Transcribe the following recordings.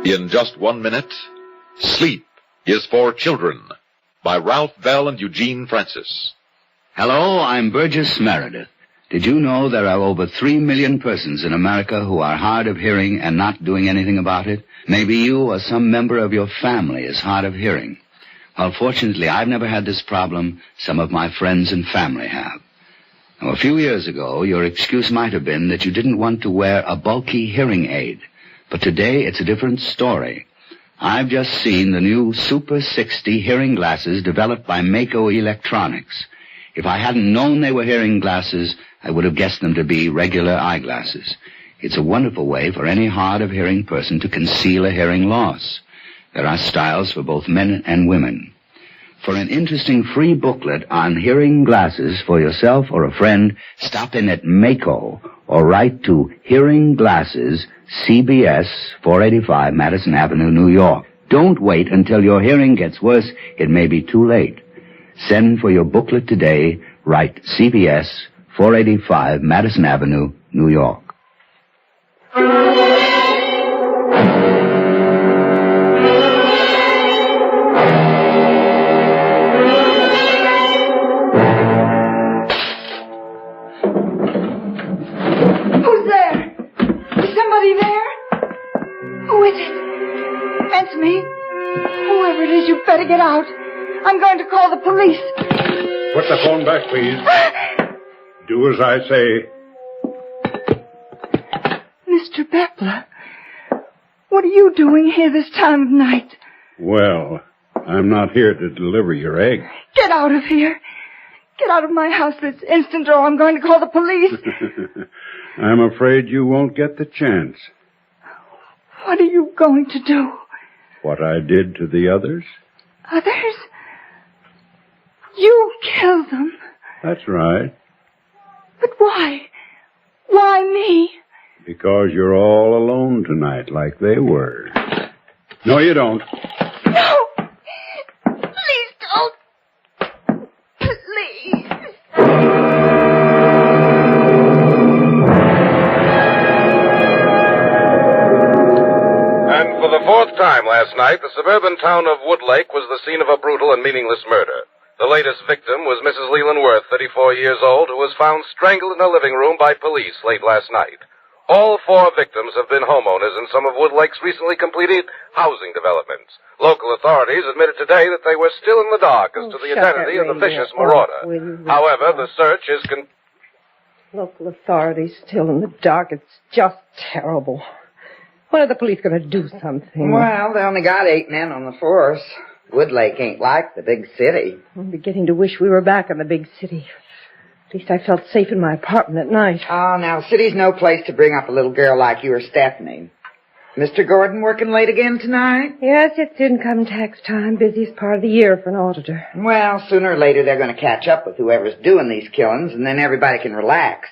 In just 1 minute, Sleep is for Children by Ralph Bell and Eugene Francis. Hello, I'm Burgess Meredith. Did you know there are over 3 million persons in America who are hard of hearing and not doing anything about it? Maybe you or some member of your family is hard of hearing. Well, fortunately, I've never had this problem. Some of my friends and family have. Now, a few years ago, your excuse might have been that you didn't want to wear a bulky hearing aid. But today, it's a different story. I've just seen the new Super 60 hearing glasses developed by Mako Electronics. If I hadn't known they were hearing glasses, I would have guessed them to be regular eyeglasses. It's a wonderful way for any hard-of-hearing person to conceal a hearing loss. There are styles for both men and women. For an interesting free booklet on hearing glasses for yourself or a friend, stop in at Mako or write to Hearing Glasses, CBS, 485 Madison Avenue, New York. Don't wait until your hearing gets worse. It may be too late. Send for your booklet today. Write CBS, 485 Madison Avenue, New York. Who's there? Is somebody there? Who is it? Answer me. Whoever it is, you better get out. I'm going to call the police. Put the phone back, please. Do as I say. Mr. Beppler, what are you doing here this time of night? Well, I'm not here to deliver your egg. Get out of here. Get out of my house this instant or I'm going to call the police. I'm afraid you won't get the chance. What are you going to do? What I did to the others? Others? You killed them. That's right. But why? Why me? Because you're all alone tonight, like they were. No, you don't. No! Please don't. Please. And for the fourth time last night, the suburban town of Woodlake was the scene of a brutal and meaningless murder. The latest victim was Mrs. Leland Worth, 34 years old, who was found strangled in her living room by police late last night. All 4 victims have been homeowners in some of Woodlake's recently completed housing developments. Local authorities admitted today that they were still in the dark as to the identity of the vicious marauder. However, the search is Local authorities still in the dark. It's just terrible. When are the police going to do something? Well, they only got 8 men on the force. Woodlake ain't like the big city. I'm beginning to wish we were back in the big city. At least I felt safe in my apartment at night. Oh, now, city's no place to bring up a little girl like you or Stephanie. Mr. Gordon working late again tonight? Yes, it's income tax time. Busiest part of the year for an auditor. Well, sooner or later they're going to catch up with whoever's doing these killings, and then everybody can relax.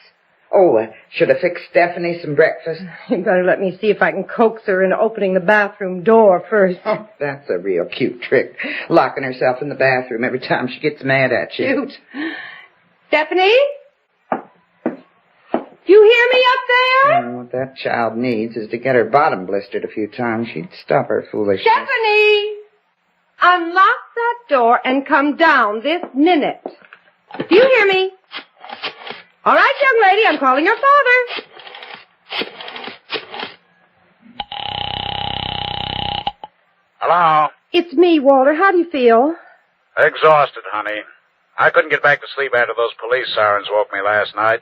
Oh, should I fix Stephanie some breakfast? You better let me see if I can coax her into opening the bathroom door first. Oh, that's a real cute trick. Locking herself in the bathroom every time she gets mad at you. Cute. Stephanie? You hear me up there? What that child needs is to get her bottom blistered a few times. She'd stop her foolishness. Stephanie! Unlock that door and come down this minute. Do you hear me? All right, young lady, I'm calling your father. Hello? It's me, Walter. How do you feel? Exhausted, honey. I couldn't get back to sleep after those police sirens woke me last night.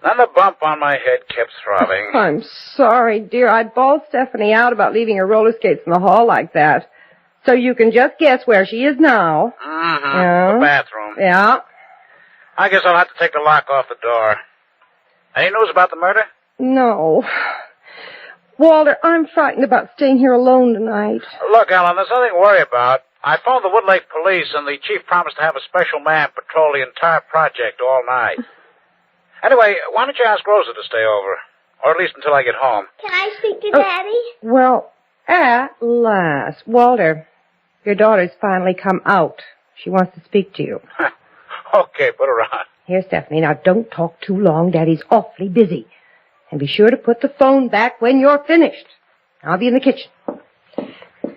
Then the bump on my head kept throbbing. I'm sorry, dear. I bawled Stephanie out about leaving her roller skates in the hall like that. So you can just guess where she is now. Mm-hmm. Yeah. The bathroom. Yeah. I guess I'll have to take the lock off the door. Any news about the murder? No. Walter, I'm frightened about staying here alone tonight. Look, Ellen, there's nothing to worry about. I phoned the Woodlake police, and the chief promised to have a special man patrol the entire project all night. Anyway, why don't you ask Rosa to stay over? Or at least until I get home. Can I speak to Daddy? Well, at last. Walter, your daughter's finally come out. She wants to speak to you. Okay, put her on. Here, Stephanie, now don't talk too long. Daddy's awfully busy. And be sure to put the phone back when you're finished. I'll be in the kitchen.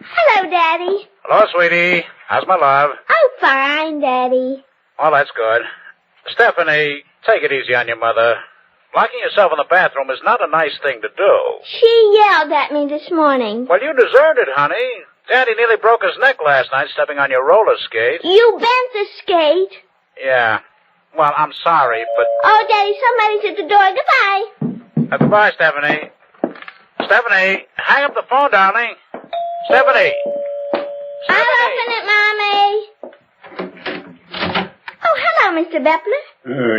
Hello, Daddy. Hello, sweetie. How's my love? Oh, fine, Daddy. Oh, that's good. Stephanie, take it easy on your mother. Locking yourself in the bathroom is not a nice thing to do. She yelled at me this morning. Well, you deserved it, honey. Daddy nearly broke his neck last night stepping on your roller skates. You bent the skate. Yeah. Well, I'm sorry, but... Oh, Daddy, somebody's at the door. Goodbye. Goodbye, Stephanie. Stephanie, hang up the phone, darling. Stephanie. I'll open it, Mommy. Oh, hello, Mr. Beppler.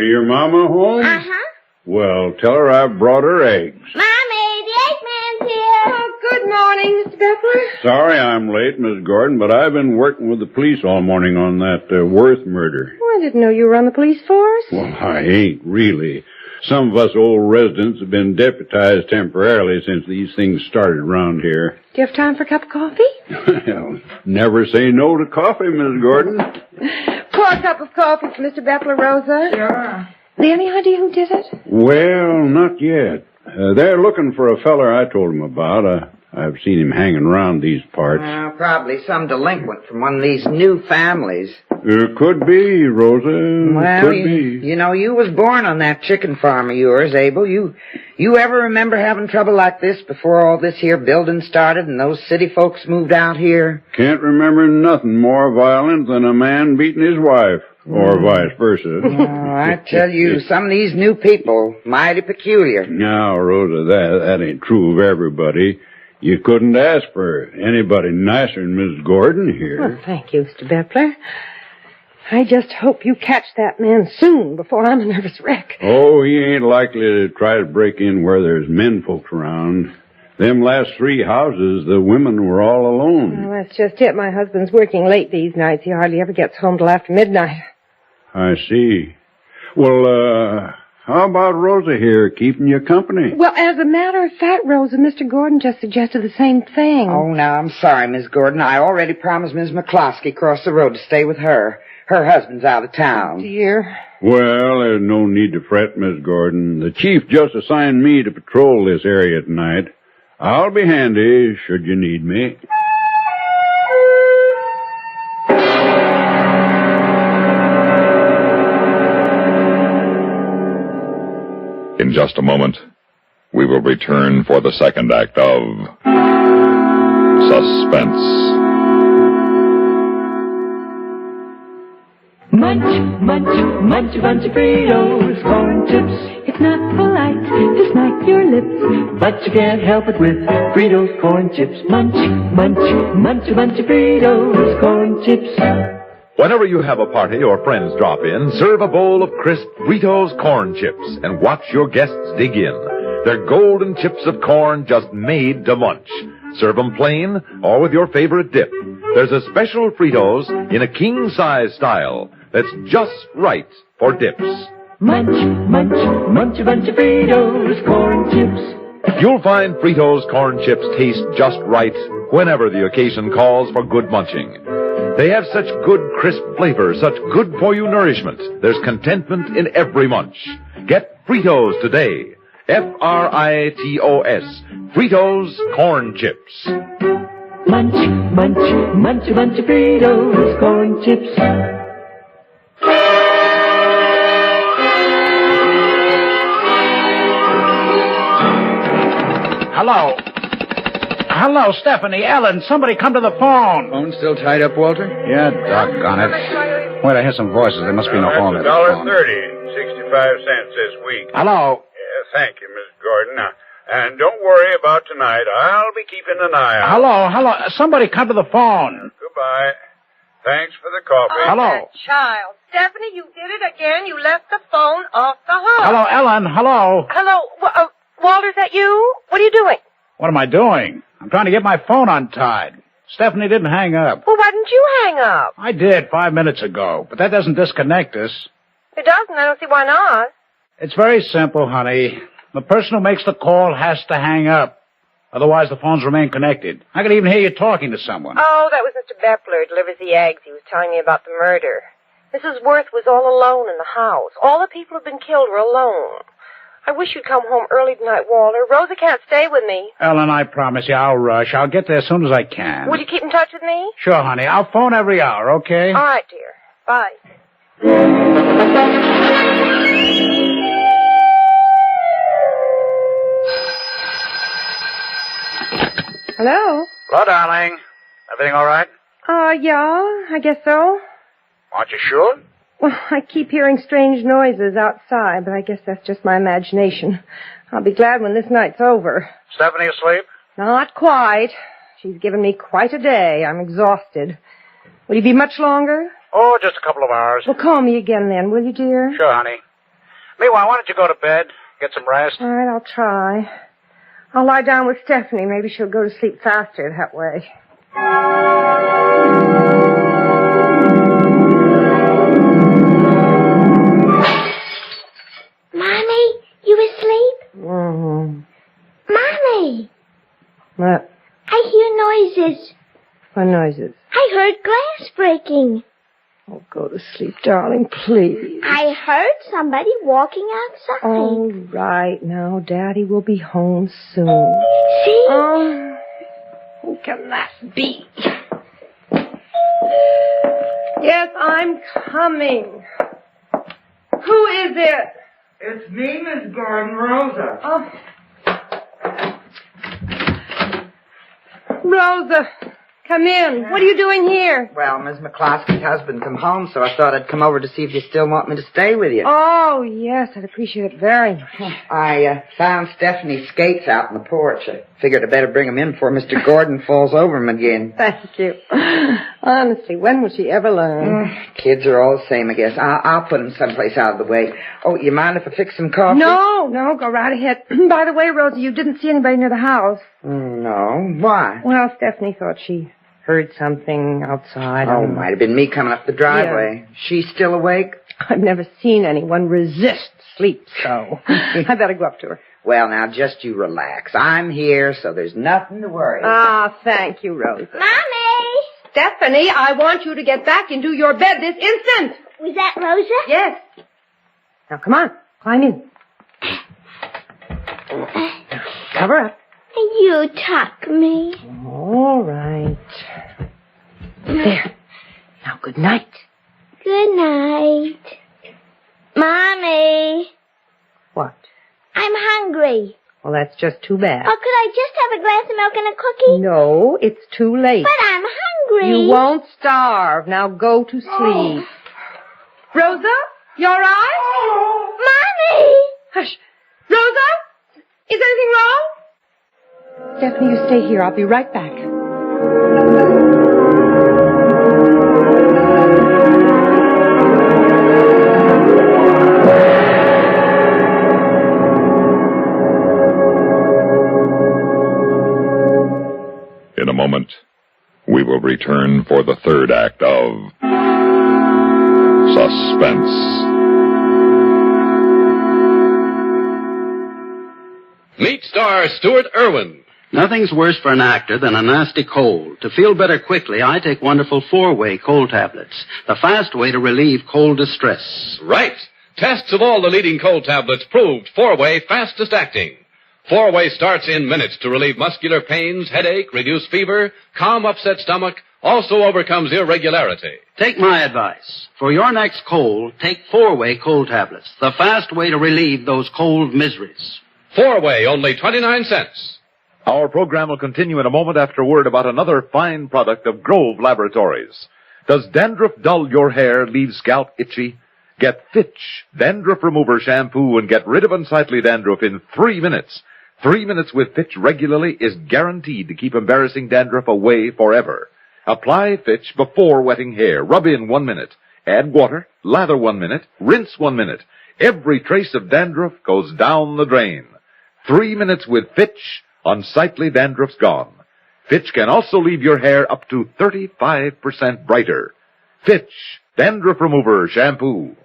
Your mama home? Uh-huh. Well, tell her I brought her eggs. Mommy, the Eggman's here. Oh, good morning, Mr. Beppler. Sorry I'm late, Miss Gordon, but I've been working with the police all morning on that Worth murder. Oh, I didn't know you were on the police force. Well, I ain't really. Some of us old residents have been deputized temporarily since these things started around here. Do you have time for a cup of coffee? Well, never say no to coffee, Miss Gordon. Pour a cup of coffee for Mr. Beppler, Rosa. Sure. Any idea who did it? Well, not yet. They're looking for a feller I told them about. I've seen him hanging around these parts. Probably some delinquent from one of these new families. Could be, Rosa. Well, could be. You know, you was born on that chicken farm of yours, Abel. You ever remember having trouble like this before all this here building started and those city folks moved out here? Can't remember nothing more violent than a man beating his wife, or vice versa. Oh, I tell you, some of these new people, mighty peculiar. Now, Rosa, that ain't true of everybody. You couldn't ask for anybody nicer than Miss Gordon here. Well, thank you, Mr. Beppler. I just hope you catch that man soon before I'm a nervous wreck. Oh, he ain't likely to try to break in where there's men folks around. Them last 3 houses, the women were all alone. Well, that's just it. My husband's working late these nights. He hardly ever gets home till after midnight. I see. Well, how about Rosa here keeping you company? Well, as a matter of fact, Rosa, Mr. Gordon just suggested the same thing. Oh, now, I'm sorry, Miss Gordon. I already promised Miss McCloskey across the road to stay with her. Her husband's out of town. Dear. Well, there's no need to fret, Miss Gordon. The chief just assigned me to patrol this area tonight. I'll be handy should you need me. In just a moment, we will return for the second act of Suspense. Munch, munch, munch a bunch of Fritos, corn chips. It's not polite to smack your lips, but you can't help it with Fritos, corn chips. Munch, munch, munch a bunch of Fritos, corn chips. Whenever you have a party or friends drop in, serve a bowl of crisp Fritos corn chips and watch your guests dig in. They're golden chips of corn just made to munch. Serve them plain or with your favorite dip. There's a special Fritos in a king-size style that's just right for dips. Munch, munch, munch a bunch of Fritos, corn chips. You'll find Fritos corn chips taste just right whenever the occasion calls for good munching. They have such good crisp flavor, such good-for-you nourishment. There's contentment in every munch. Get Fritos today. Fritos. Fritos corn chips. Munch, munch, munch a bunch of Fritos, corn chips. Hello. Hello, Stephanie, Ellen. Somebody come to the phone. Phone still tied up, Walter? Yeah, doggone it. Wait, I hear some voices. There must be no phone. That's $1.30, 65 cents this week. Hello. Yeah, thank you, Miss Gordon. Now, and don't worry about tonight. I'll be keeping an eye out. Hello. Somebody come to the phone. Goodbye. Thanks for the coffee. Oh, Hello. that child. Stephanie, you did it again. You left the phone off the hook. Hello, Ellen. Hello. Hello. Walter, is that you? What are you doing? What am I doing? I'm trying to get my phone untied. Stephanie didn't hang up. Well, why didn't you hang up? I did 5 minutes ago, but that doesn't disconnect us. It doesn't. I don't see why not. It's very simple, honey. The person who makes the call has to hang up. Otherwise, the phones remain connected. I could even hear you talking to someone. Oh, that was Mr. Beppler, delivers the eggs. He was telling me about the murder. Mrs. Worth was all alone in the house. All the people who'd been killed were alone. I wish you'd come home early tonight, Walter. Rosa can't stay with me. Ellen, I promise you I'll rush. I'll get there as soon as I can. Would you keep in touch with me? Sure, honey. I'll phone every hour, okay? All right, dear. Bye. Hello? Hello, darling. Everything all right? Yeah, I guess so. Aren't you sure? Well, I keep hearing strange noises outside, but I guess that's just my imagination. I'll be glad when this night's over. Stephanie asleep? Not quite. She's given me quite a day. I'm exhausted. Will you be much longer? Oh, just a couple of hours. Well, call me again then, will you, dear? Sure, honey. Meanwhile, why don't you go to bed, get some rest? All right, I'll try. I'll lie down with Stephanie. Maybe she'll go to sleep faster that way. Mommy, you asleep? Mm-hmm. Mommy, What? I hear noises. What noises? I heard glass breaking. Oh, go to sleep, darling, please. I heard somebody walking outside. All right, now, Daddy will be home soon. See? Oh, who can that be? Yes, I'm coming. Who is it? It's me, Miss Gordon, Rosa. Oh. Rosa, come in. What are you doing here? Well, Miss McCloskey's husband come home, so I thought I'd come over to see if you still want me to stay with you. Oh, yes, I'd appreciate it very much. I found Stephanie's skates out on the porch. I figured I'd better bring them in before Mr. Gordon falls over them again. Thank you. Honestly, when will she ever learn? Kids are all the same, I guess. I'll put them someplace out of the way. Oh, you mind if I fix some coffee? No, go right ahead. By the way, Rosie, you didn't see anybody near the house. No. Why? Well, Stephanie thought she heard something outside. Oh, might have been me coming up the driveway. Yeah. She's still awake? I've never seen anyone resist sleep, so I better go up to her. Well, now, just you relax. I'm here, so there's nothing to worry about. Ah, thank you, Rosa. Mommy! Stephanie, I want you to get back into your bed this instant. Was that Rosa? Yes. Now, come on. Climb in. Cover up. You tuck me. All right. There. Now, good night. Good night. Mommy. What? I'm hungry. Well, that's just too bad. Oh, could I just have a glass of milk and a cookie? No, it's too late. But I'm hungry. You won't starve. Now go to sleep. Rosa, you all right? Mommy! Hush. Rosa? Is anything wrong? Stephanie, you stay here. I'll be right back. In a moment, we will return for the third act of Suspense. Meet star Stuart Irwin. Nothing's worse for an actor than a nasty cold. To feel better quickly, I take wonderful 4-way cold tablets, the fast way to relieve cold distress. Right. Tests of all the leading cold tablets proved 4-way fastest acting. 4-way starts in minutes to relieve muscular pains, headache, reduce fever, calm upset stomach, also overcomes irregularity. Take my advice. For your next cold, take 4-way cold tablets, the fast way to relieve those cold miseries. 4-way, only 29 cents. Our program will continue in a moment after word about another fine product of Grove Laboratories. Does dandruff dull your hair, leave scalp itchy? Get Fitch Dandruff Remover Shampoo and get rid of unsightly dandruff in 3 minutes. 3 minutes with Fitch regularly is guaranteed to keep embarrassing dandruff away forever. Apply Fitch before wetting hair. Rub in 1 minute. Add water. Lather 1 minute. Rinse 1 minute. Every trace of dandruff goes down the drain. 3 minutes with Fitch. Unsightly dandruff's gone. Fitch can also leave your hair up to 35% brighter. Fitch Dandruff Remover Shampoo.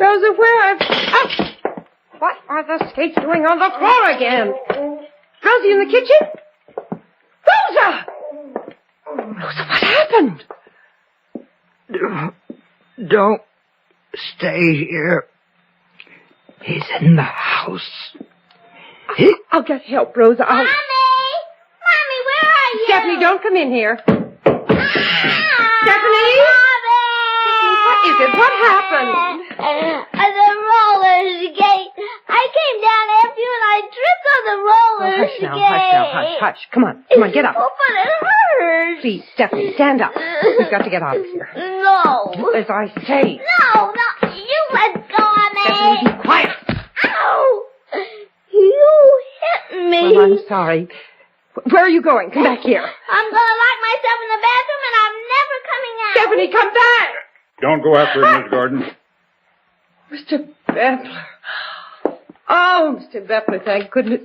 Rosa, where are... What are the skates doing on the floor again? Rosie in the kitchen? Rosa! Rosa, what happened? Don't stay here. He's in the house. I'll get help, Rosa. Mommy, where are you? Stephanie, don't come in here. Stephanie? What is it? What happened? The roller skate. I came down after you and I tripped on the roller skate. Hush. Come on, get up. Oh, but it hurts. Please, Stephanie, stand up. We've got to get out of here. No. Do as I say. No, you let go of me. Stephanie, be quiet. Ow. You hit me. Well, I'm sorry. Where are you going? Come back here. I'm going to lock myself in the bathroom and I'm never coming out. Stephanie, come back. Don't go after her, Miss Gordon. Mr. Bepler. Oh, Mr. Bepler, thank goodness.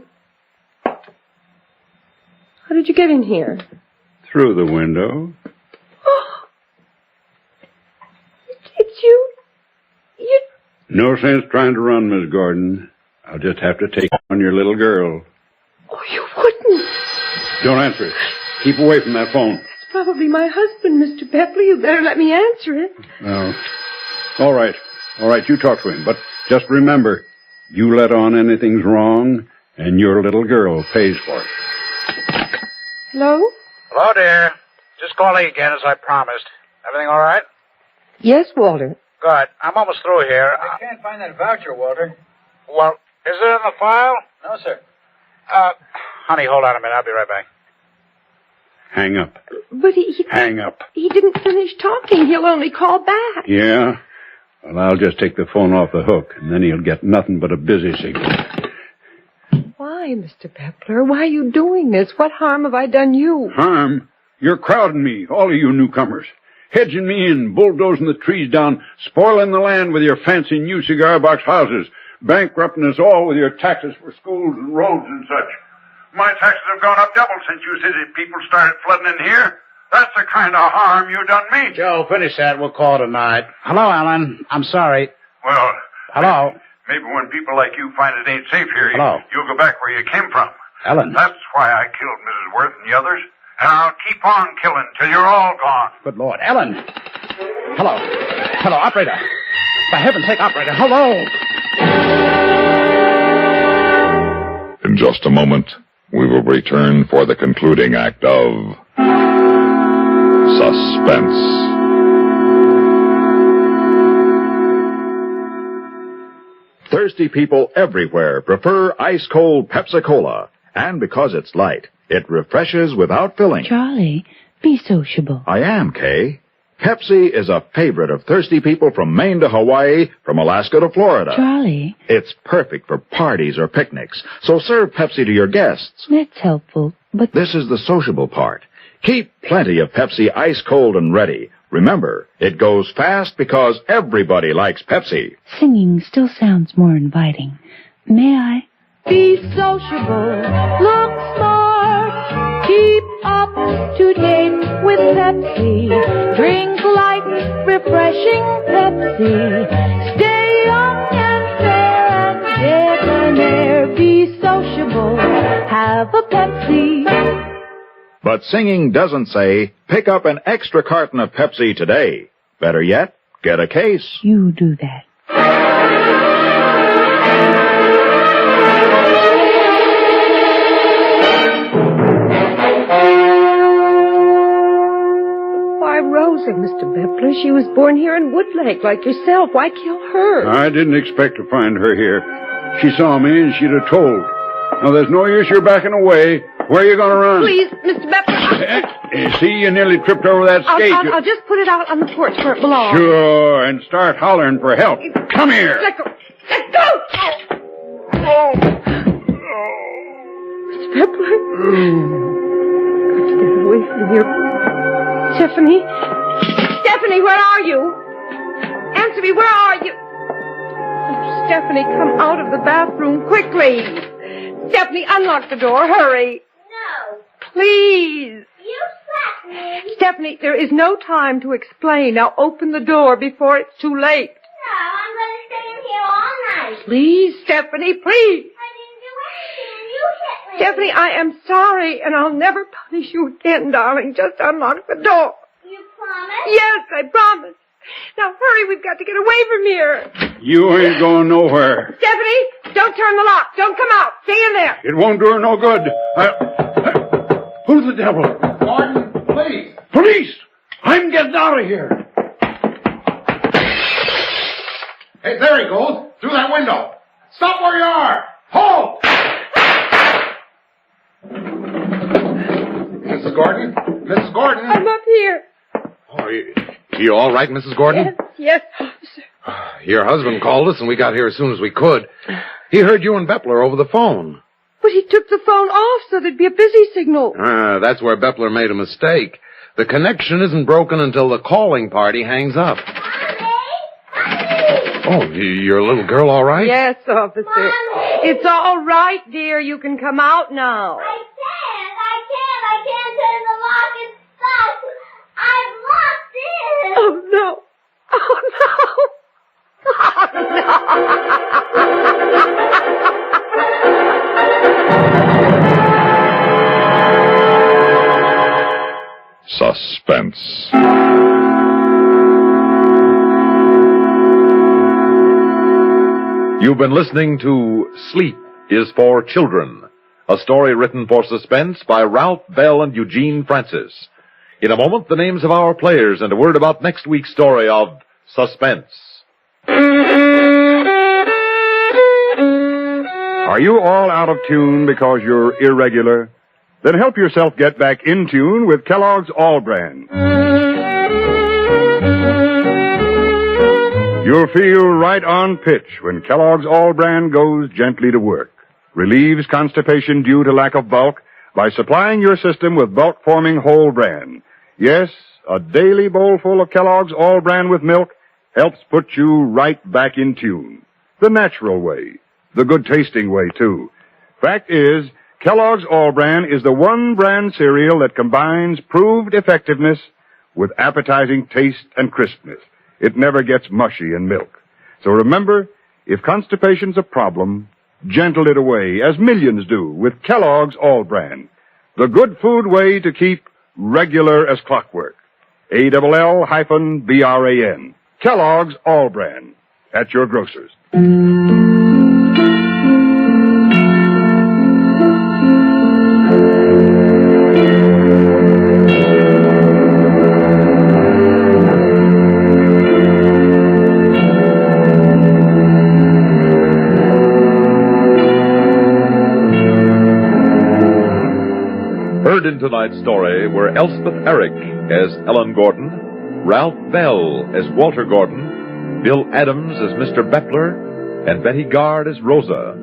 How did you get in here? Through the window. Oh. It's you. No sense trying to run, Miss Gordon. I'll just have to take on your little girl. Oh, you wouldn't. Don't answer it. Keep away from that phone. It's probably my husband, Mr. Bepler. You better let me answer it. No. All right, you talk to him. But just remember, you let on anything's wrong, and your little girl pays for it. Hello? Hello, dear. Just calling again as I promised. Everything all right? Yes, Walter. Good. I'm almost through here. I can't find that voucher, Walter. Well, is it in the file? No, sir. Honey, hold on a minute. I'll be right back. Hang up. But Hang up. He didn't finish talking. He'll only call back. Yeah? Well, I'll just take the phone off the hook, and then he'll get nothing but a busy signal. Why, Mr. Bepler? Why are you doing this? What harm have I done you? Harm? You're crowding me, all of you newcomers. Hedging me in, bulldozing the trees down, spoiling the land with your fancy new cigar box houses, bankrupting us all with your taxes for schools and roads and such. My taxes have gone up double since you city people started flooding in here. That's the kind of harm you done me. Joe, finish that. We'll call it a night. Hello, Alan. I'm sorry. Well... Hello? Maybe when people like you find it ain't safe here, Hello? you'll go back where you came from. Ellen. That's why I killed Mrs. Worth and the others. And I'll keep on killing till you're all gone. Good Lord. Ellen. Hello. Hello, operator. For heaven's sake, operator. Hello. In just a moment, we will return for the concluding act of Suspense. Thirsty people everywhere prefer ice-cold Pepsi-Cola. And because it's light, it refreshes without filling. Charlie, be sociable. I am, Kay. Pepsi is a favorite of thirsty people from Maine to Hawaii, from Alaska to Florida. Charlie. It's perfect for parties or picnics, so serve Pepsi to your guests. That's helpful, but... This is the sociable part. Keep plenty of Pepsi ice-cold and ready. Remember, it goes fast because everybody likes Pepsi. Singing still sounds more inviting. May I? Be sociable, look smart, keep up to date with Pepsi. Drink light, refreshing Pepsi. Stay young and fair and debonair. Be sociable, have a Pepsi. But singing doesn't say, pick up an extra carton of Pepsi today. Better yet, get a case. You do that. Why, Rosa, Mr. Bepler, she was born here in Woodlake like yourself. Why kill her? I didn't expect to find her here. She saw me and she'd have told. Now, there's no use you're backing away. Where are you going to run? Please, Mr. Bepler. See, you nearly tripped over that skate. I'll just put it out on the porch where it belongs. Sure, and start hollering for help. Come here. Let go. Let go! Oh. Mr. Bepler. Got to get away from here. Stephanie? Stephanie, where are you? Answer me, where are you? Oh, Stephanie, come out of the bathroom quickly. Stephanie, unlock the door. Hurry. No. Please. You slapped me. Stephanie, there is no time to explain. Now open the door before it's too late. No, I'm going to stay in here all night. Please, Stephanie, please. I didn't do anything and you hit me. Stephanie, I am sorry, and I'll never punish you again, darling. Just unlock the door. You promise? Yes, I promise. Now hurry, we've got to get away from here. You ain't going nowhere. Stephanie, don't turn the lock. Don't come out. Stay in there. It won't do her no good. Who's the devil? Gordon, please. Police! I'm getting out of here. Hey, there he goes. Through that window. Stop where you are. Halt! Mrs. Gordon? Mrs. Gordon? I'm up here. Oh, you all right, Mrs. Gordon? Yes, officer. Your husband called us, and we got here as soon as we could. He heard you and Beppler over the phone. But he took the phone off so there'd be a busy signal. That's where Beppler made a mistake. The connection isn't broken until the calling party hangs up. Oh, your little girl all right? Yes, officer. Mommy. It's all right, dear. You can come out now. I can't turn the lock. It's stuck. I'm locked in. Oh, no. Oh, no. Suspense. You've been listening to Sleep is for Children, a story written for Suspense by Ralph Bell and Eugene Francis. In a moment, the names of our players and a word about next week's story of Suspense. Are you all out of tune because you're irregular? Then help yourself get back in tune with Kellogg's All Brand. You'll feel right on pitch when Kellogg's All Brand goes gently to work. Relieves constipation due to lack of bulk by supplying your system with bulk-forming whole bran. Yes, a daily bowlful of Kellogg's All Brand with milk helps put you right back in tune. The natural way. The good-tasting way, too. Fact is, Kellogg's All Bran is the one brand cereal that combines proved effectiveness with appetizing taste and crispness. It never gets mushy in milk. So remember, if constipation's a problem, gentle it away, as millions do, with Kellogg's All Bran. The good food way to keep regular as clockwork. ALL-BRAN. Kellogg's All Bran. At your grocer's. Heard in tonight's story were Elspeth Eric as Ellen Gordon, Ralph Bell as Walter Gordon, Bill Adams as Mr. Beppler, and Betty Gard as Rosa.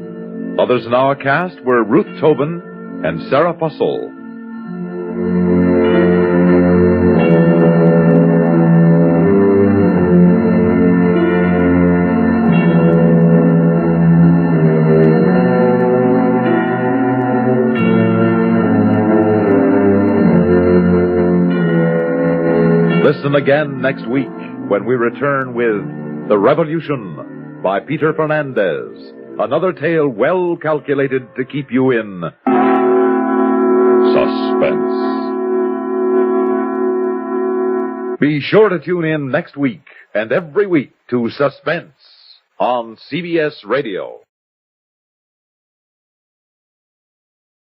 Others in our cast were Ruth Tobin and Sarah Fussell. Listen again next week when we return with The Revolution by Peter Fernandez, another tale well calculated to keep you in suspense. Be sure to tune in next week and every week to Suspense on CBS Radio.